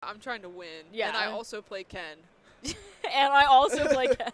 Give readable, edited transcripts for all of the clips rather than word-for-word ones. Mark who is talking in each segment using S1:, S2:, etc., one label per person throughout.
S1: I'm trying to win.
S2: Yeah.
S1: And I also play Ken.
S2: And I also play Ken.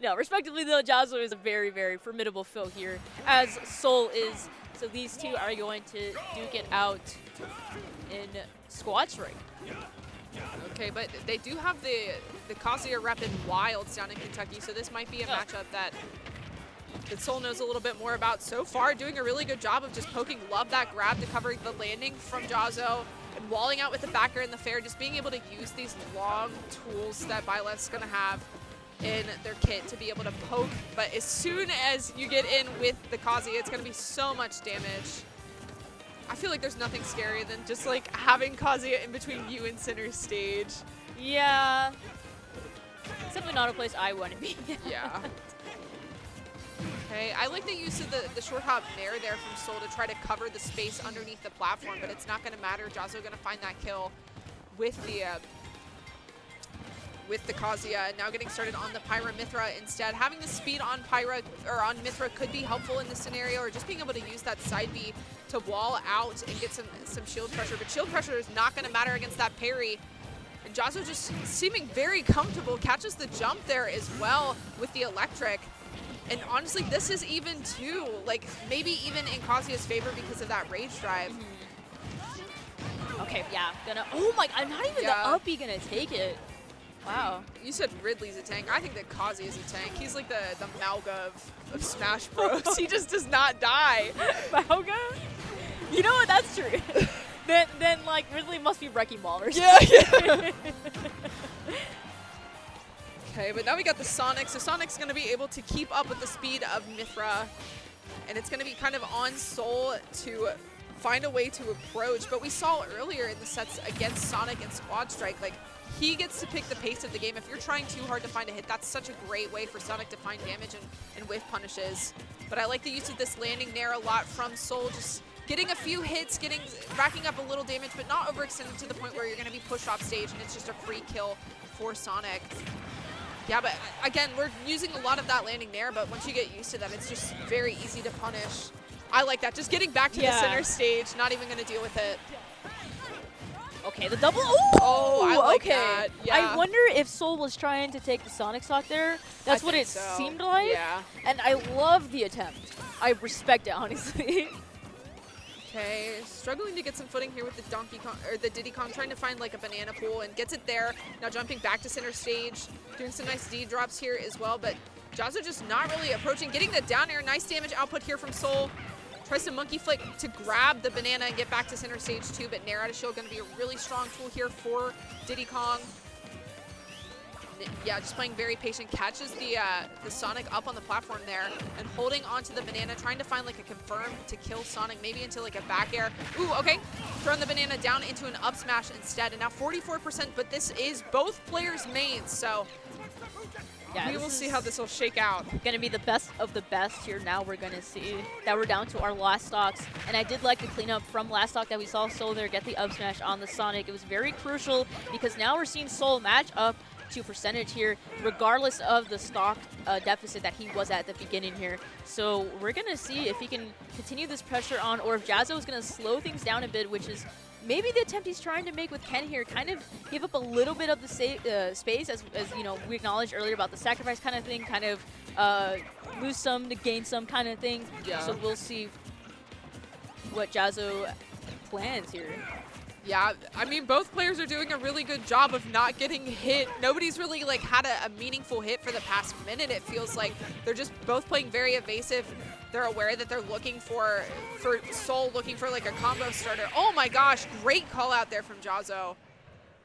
S2: No, respectively, though, Jahzz0 is a very, very formidable foe here, as Soul is. So these two are going to duke it out in squad strike.
S1: Okay, but they do have the Kazuya rep in Wilds down in Kentucky, so this might be a matchup that Soul knows a little bit more about. So far, doing a really good job of just poking. Love that grab to cover the landing from Jahzz0 and walling out with the backer in the fair, just being able to use these long tools that Byleth's going to have in their kit to be able to poke. But as soon as you get in with the Kazuya, it's going to be so much damage. I feel like there's nothing scarier than just like having Kazuya in between you and center stage.
S2: Yeah. It's definitely not a place I want to be.
S1: Yeah. Okay, I like the use of the short hop nair there from Soul to try to cover the space underneath the platform, but it's not going to matter. Jahzz0 going to find that kill with the Kazuya, and now getting started on the Pyra and Mythra instead. Having the speed on Pyra or on Mythra could be helpful in this scenario, or just being able to use that side B to wall out and get some shield pressure. But shield pressure is not going to matter against that parry. And Jahzz0 just seeming very comfortable, catches the jump there as well with the electric. And honestly, this is even too, like maybe even in Kazuya's favor because of that rage drive.
S2: Okay, yeah, oh my, I'm not even the uppy gonna take it. Wow.
S1: You said Ridley's a tank. I think that Kazuya is a tank. He's like the Mauga of Smash Bros. He just does not die.
S2: Mauga? You know what? That's true. then like Ridley must be Wrecking Ball or
S1: something.
S2: Yeah.
S1: Okay, but now we got the Sonic. So Sonic's going to be able to keep up with the speed of Mythra. And it's going to be kind of on Soul to find a way to approach. But we saw earlier in the sets against Sonic and Squad Strike, like, he gets to pick the pace of the game. If you're trying too hard to find a hit, that's such a great way for Sonic to find damage and whiff punishes. But I like the use of this landing nair a lot from Soul, just getting a few hits, racking up a little damage, but not overextending to the point where you're going to be pushed off stage and it's just a free kill for Sonic. Yeah, but again, we're using a lot of that landing nair, but once you get used to that, it's just very easy to punish. I like that. Just getting back to the center stage, not even going to deal with it.
S2: Okay, the double. Ooh,
S1: I like
S2: okay.
S1: That. Yeah.
S2: I wonder if Soul was trying to take the Sonic stock there. That's what it seemed like.
S1: Yeah.
S2: And I love the attempt. I respect it, honestly.
S1: Okay, struggling to get some footing here with the Donkey Kong or the Diddy Kong, trying to find like a banana pool and gets it there. Now jumping back to center stage, doing some nice D drops here as well. But Jahzz0 just not really approaching, getting the down air. Nice damage output here from Soul. Tries to monkey flick to grab the banana and get back to center stage too, but Nair out of shield going to be a really strong tool here for Diddy Kong. Yeah, just playing very patient, catches the Sonic up on the platform there and holding onto the banana, trying to find like a confirm to kill Sonic, maybe into like a back air. Ooh, okay, throwing the banana down into an up smash instead, and now 44%, but this is both players' mains, so yeah, we will see how this will shake out.
S2: Going to be the best of the best here. Now we're going to see that we're down to our last stocks. And I did like the cleanup from last stock that we saw Soul there get the up smash on the Sonic. It was very crucial because now we're seeing Soul match up to percentage here, regardless of the stock deficit that he was at the beginning here. So we're going to see if he can continue this pressure on, or if Jahzz0 is going to slow things down a bit, which is maybe the attempt he's trying to make with Ken here, kind of give up a little bit of the space, as you know, we acknowledged earlier about the sacrifice kind of thing, kind of lose some to gain some kind of thing.
S1: Yeah.
S2: So we'll see what Jahzz0 plans here.
S1: Yeah, I mean, both players are doing a really good job of not getting hit. Nobody's really like had a meaningful hit for the past minute. It feels like they're just both playing very evasive. They're aware that they're looking for Soul, looking for like a combo starter. Oh my gosh, great call out there from Jahzz0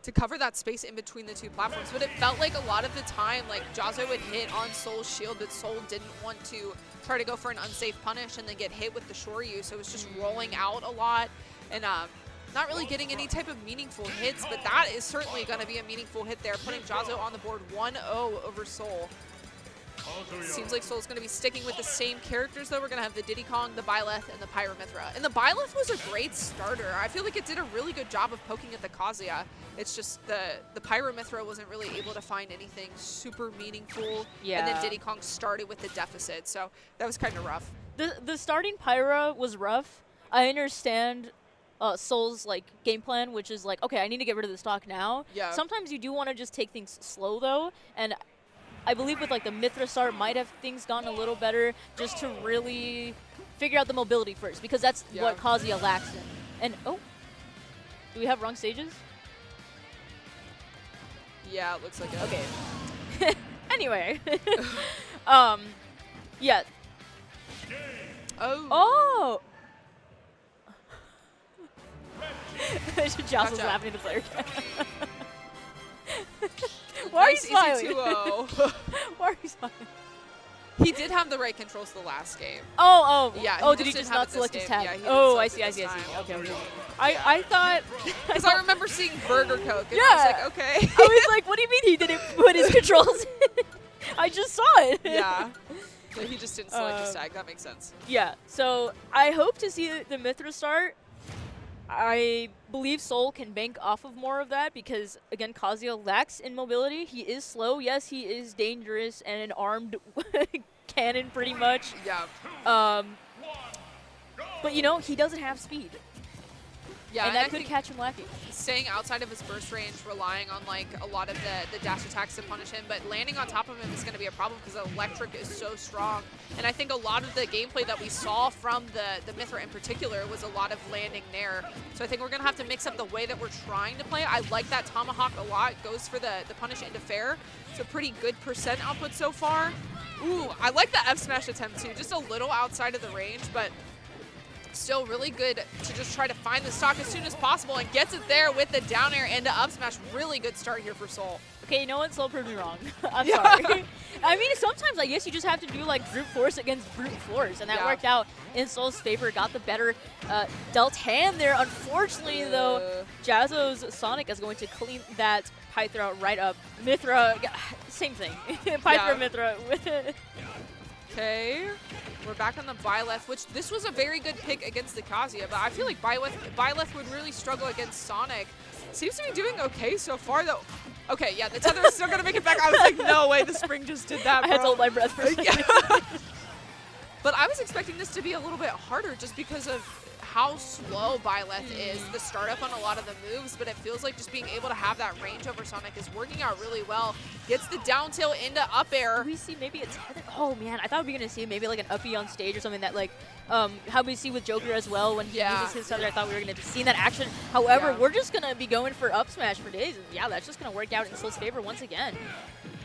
S1: to cover that space in between the two platforms. But it felt like a lot of the time, like Jahzz0 would hit on Soul's shield, but Soul didn't want to try to go for an unsafe punish and then get hit with the Shoryu. So it was just rolling out a lot and not really getting any type of meaningful hits, but that is certainly going to be a meaningful hit there, putting Jahzz0 on the board 1-0 over Soul. Seems like Soul's going to be sticking with the same characters, though. We're going to have the Diddy Kong, the Byleth, and the Pyra and Mythra. And the Byleth was a great starter. I feel like it did a really good job of poking at the Kazuya. It's just the Pyra and Mythra wasn't really able to find anything super meaningful.
S2: Yeah.
S1: And then Diddy Kong started with the deficit, so that was kind of rough.
S2: The starting Pyra was rough. I understand Soul's like game plan, which is like, okay, I need to get rid of the stock now.
S1: Yeah.
S2: Sometimes you do want to just take things slow though, and I believe with like the Mythra start might have things gotten a little better just to really figure out the mobility first, because that's what Kazuya lacks in. And oh, do we have wrong stages?
S1: Yeah, it looks like it.
S2: Okay. Anyway, yeah.
S1: Oh.
S2: Oh. Jahzz0's laughing at the player. Why are you smiling? Why are you smiling?
S1: He did have the right controls the last game.
S2: Oh.
S1: Yeah.
S2: Oh, did he just not select his tag?
S1: Yeah,
S2: oh, I see. Okay. I thought.
S1: Because I remember seeing Burger Coke. And
S2: yeah.
S1: I was like, okay.
S2: I was like, what do you mean he didn't put his controls in? I just saw it.
S1: Yeah. So he just didn't select his tag. That makes sense.
S2: Yeah. So I hope to see the Mythra start. I believe Soul can bank off of more of that because, again, Kazuya lacks in mobility. He is slow. Yes, he is dangerous and an armed cannon pretty much.
S1: Yeah.
S2: But, you know, he doesn't have speed.
S1: Yeah,
S2: and that could catch him lacking.
S1: Staying outside of his burst range, relying on like a lot of the dash attacks to punish him, but landing on top of him is going to be a problem because electric is so strong. And I think a lot of the gameplay that we saw from the Mythra in particular was a lot of landing there. So I think we're going to have to mix up the way that we're trying to play. I like that Tomahawk a lot. Goes for the punish into fair. It's a pretty good percent output so far. Ooh, I like the F smash attempt too. Just a little outside of the range, but still really good to just try to find the stock as soon as possible and gets it there with the down air into up smash. Really good start here for Soul.
S2: Okay, you know what? Soul proved me wrong. I'm sorry. I mean, sometimes I guess you just have to do like brute force against brute force, and that worked out in Soul's favor. Got the better dealt hand there. Unfortunately, though, Jahzz0's Sonic is going to clean that Pythra right up. Mythra, same thing. Pythra, Mythra.
S1: Okay, we're back on the Byleth, which this was a very good pick against the Kazuya, but I feel like Byleth would really struggle against Sonic. Seems to be doing okay so far, though. Okay, yeah, the tether is still going to make it back. I was like, no way, the spring just did that, bro.
S2: I had to hold my breath for a second.
S1: But I was expecting this to be a little bit harder just because of how slow Byleth is, the startup on a lot of the moves, but it feels like just being able to have that range over Sonic is working out really well. Gets the down tilt into up air.
S2: Do we see maybe a tether? Oh man, I thought we were going to see maybe like an uppie on stage or something that like, how we see with Joker as well when he uses his tether. I thought we were going to see that action. However, we're just going to be going for up smash for days. And yeah, that's just going to work out in Soul's favor once again.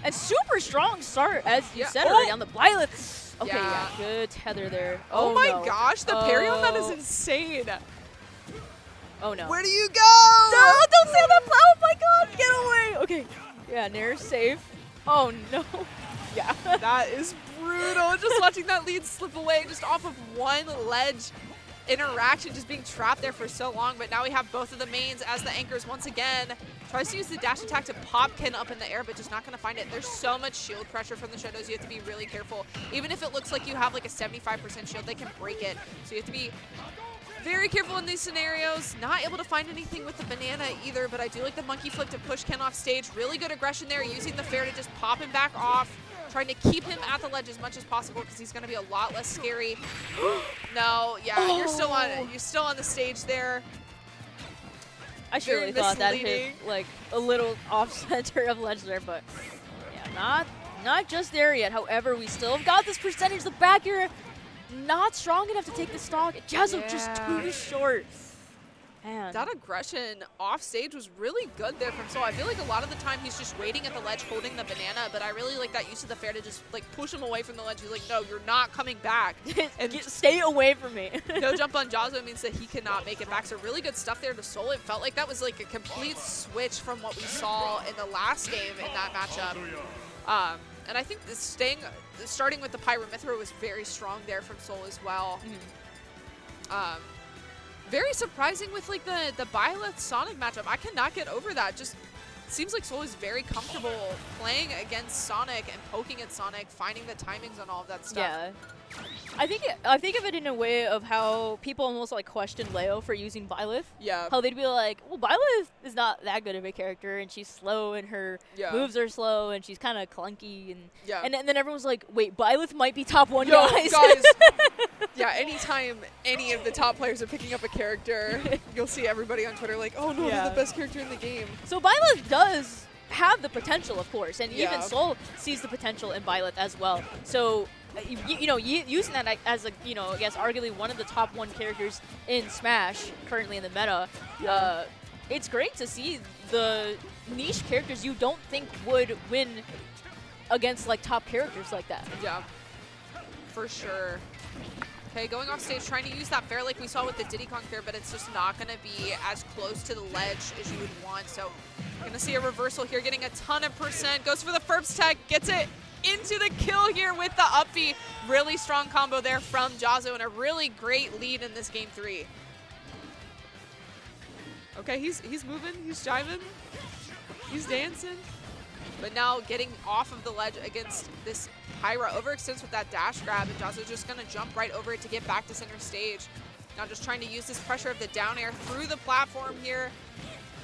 S2: And super strong start, as you said already, on the Byleth. Okay, yeah, good tether there.
S1: Oh my gosh, the parry on that is insane.
S2: Oh no.
S1: Where do you go?
S2: No, don't say that. Oh my god, get away. Okay, yeah, Nair's safe. Oh no. Yeah.
S1: That is brutal. Just watching that lead slip away just off of one ledge interaction, just being trapped there for so long. But now we have both of the mains as the anchors once again. Tries to use the dash attack to pop Ken up in the air, but just not going to find it. There's so much shield pressure from the Shadows. You have to be really careful. Even if it looks like you have like a 75% shield, they can break it. So you have to be very careful in these scenarios. Not able to find anything with the banana either, but I do like the monkey flip to push Ken off stage. Really good aggression there, using the fair to just pop him back off. Trying to keep him at the ledge as much as possible because he's going to be a lot less scary. No, yeah, you're still on the stage there.
S2: I surely thought that hit like a little off center of ledge there, but yeah, not just there yet. However, we still have got this percentage. The back air not strong enough to take the stock. Jahzz0 just too short. Man.
S1: That aggression off stage was really good there from Soul. I feel like a lot of the time he's just waiting at the ledge holding the banana, but I really like that use of the fair to just like push him away from the ledge. He's like, no, you're not coming back.
S2: And stay away from me.
S1: No jump on Jahzz0 means that he cannot make it back. So really good stuff there to Soul. It felt like that was like a complete switch from what we saw in the last game in that matchup. And I think starting with the Pyra and Mythra was very strong there from Soul as well. Very surprising with like the Byleth Sonic matchup. I cannot get over that. Just seems like Soul is very comfortable playing against Sonic and poking at Sonic, finding the timings on all of that stuff.
S2: Yeah. I think of it in a way of how people almost like question Leo for using Byleth.
S1: Yeah.
S2: How they'd be like, well, Byleth is not that good of a character, and she's slow, and her moves are slow, and she's kind of clunky, and then everyone's like, wait, Byleth might be top 1, guys.
S1: Yeah, anytime any of the top players are picking up a character, you'll see everybody on Twitter like, oh no, they're the best character in the game.
S2: So Byleth does have the potential, of course, and even
S1: Yeah.
S2: Soul sees the potential in Byleth as well. So, using that as a, I guess arguably one of the top 1 characters in Smash currently in the meta, it's great to see the niche characters you don't think would win against like top characters like that.
S1: Yeah, for sure. Okay, going off stage, trying to use that fair like we saw with the Diddy Kong fair, but it's just not going to be as close to the ledge as you would want. So, going to see a reversal here, getting a ton of percent. Goes for the Ferbs tech, gets it into the kill here with the up B. Really strong combo there from Jahzz0 and a really great lead in this game 3. Okay, he's moving, he's jiving, he's dancing. But now getting off of the ledge against this Pyra, overextends with that dash grab, and Jahzz0 just gonna jump right over it to get back to center stage. Now just trying to use this pressure of the down air through the platform here.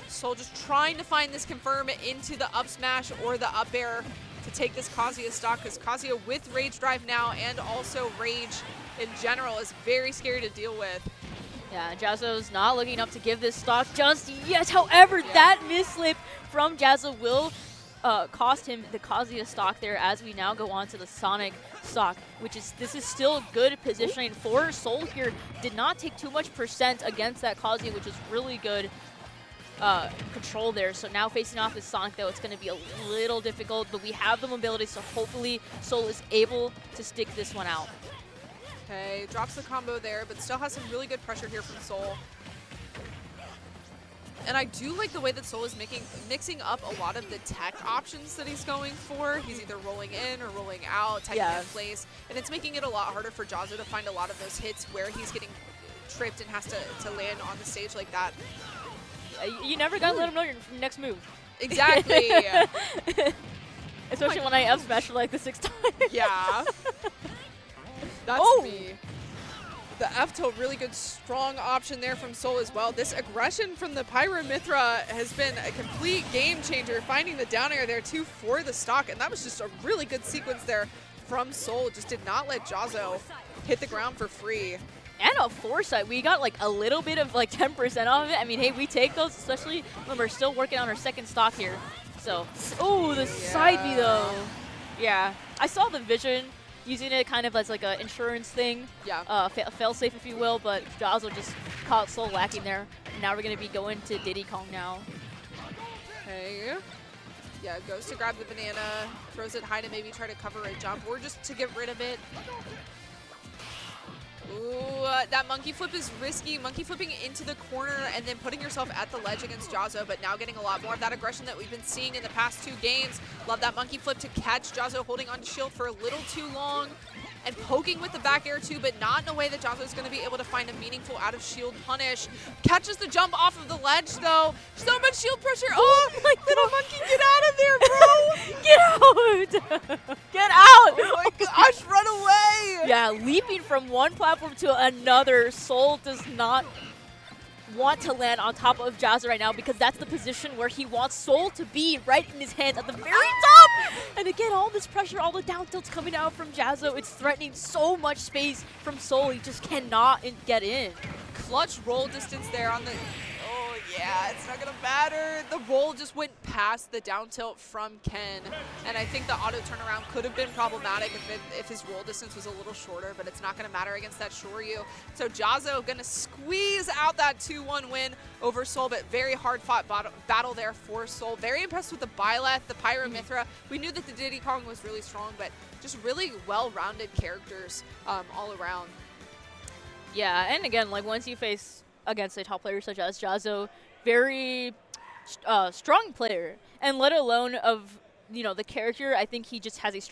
S1: Soul just trying to find this confirm into the up smash or the up air to take this Kazuya stock, because Kazuya with Rage Drive now and also Rage in general is very scary to deal with.
S2: Yeah, Jahzz0's not looking up to give this stock just yet. However, that mislip from Jahzz0 will cost him the Kazuya stock there as we now go on to the Sonic stock, this is still good positioning for Soul here. Did not take too much percent against that Kazuya, which is really good control there. So now facing off this Sonic, though, it's going to be a little difficult, but we have the mobility, so hopefully Soul is able to stick this one out.
S1: Okay, drops the combo there, but still has some really good pressure here from Soul. And I do like the way that Soul is mixing up a lot of the tech options that he's going for. He's either rolling in or rolling out, teching in place, and it's making it a lot harder for Jahzz0 to find a lot of those hits where he's getting tripped and has to land on the stage like that.
S2: You never gotta let him know your next move.
S1: Exactly.
S2: Especially when I up smash like the 6 times.
S1: Yeah. That's me. The F tilt, really good, strong option there from Soul as well. This aggression from the Pyra and Mythra has been a complete game changer, finding the down air there too for the stock, and that was just a really good sequence there from Soul. Just did not let Jahzz0 hit the ground for free.
S2: And a foresight. We got like a little bit of like 10% off of it. I mean, hey, we take those, especially when we're still working on our second stock here. So, oh, the side B though. Yeah, I saw the vision, using it kind of as like an insurance thing.
S1: Yeah.
S2: Fail safe, if you will, but Jahzz0 just caught Soul lacking there. Now we're going to be going to Diddy Kong now.
S1: Okay. Yeah, goes to grab the banana, throws it high to maybe try to cover a jump, or just to get rid of it. Ooh, that monkey flip is risky. Monkey flipping into the corner and then putting yourself at the ledge against Jahzz0, but now getting a lot more of that aggression that we've been seeing in the past 2 games. Love that monkey flip to catch Jahzz0 holding on to shield for a little too long and poking with the back air too, but not in a way that Jahzz0 is going to be able to find a meaningful out of shield punish. Catches the jump off of the ledge though. So much shield pressure. Oh, like little monkey, get out of there, bro.
S2: Get out! Get out!
S1: Oh my gosh, run away!
S2: Yeah, leaping from one platform to another. Soul does not want to land on top of Jahzz0 right now because that's the position where he wants Soul to be, right in his hands at the very top. And again, all this pressure, all the down tilts coming out from Jahzz0, it's threatening so much space from Soul. He just cannot get in.
S1: Clutch roll distance there on the... Oh yeah, it's not gonna matter. The roll just went past the down tilt from Ken, and I think the auto turnaround could have been problematic if his roll distance was a little shorter, but it's not gonna matter against that Shoryu. So Jahzz0 gonna squeeze out that 2-1 win over Soul, but very hard fought battle there for Soul. Very impressed with the Byleth, the Pyra and Mythra. We knew that the Diddy Kong was really strong, but just really well-rounded characters all around.
S2: Yeah, and again, like once you face against a top player such as Jahzz0, very strong player, and let alone of, the character, I think he just has a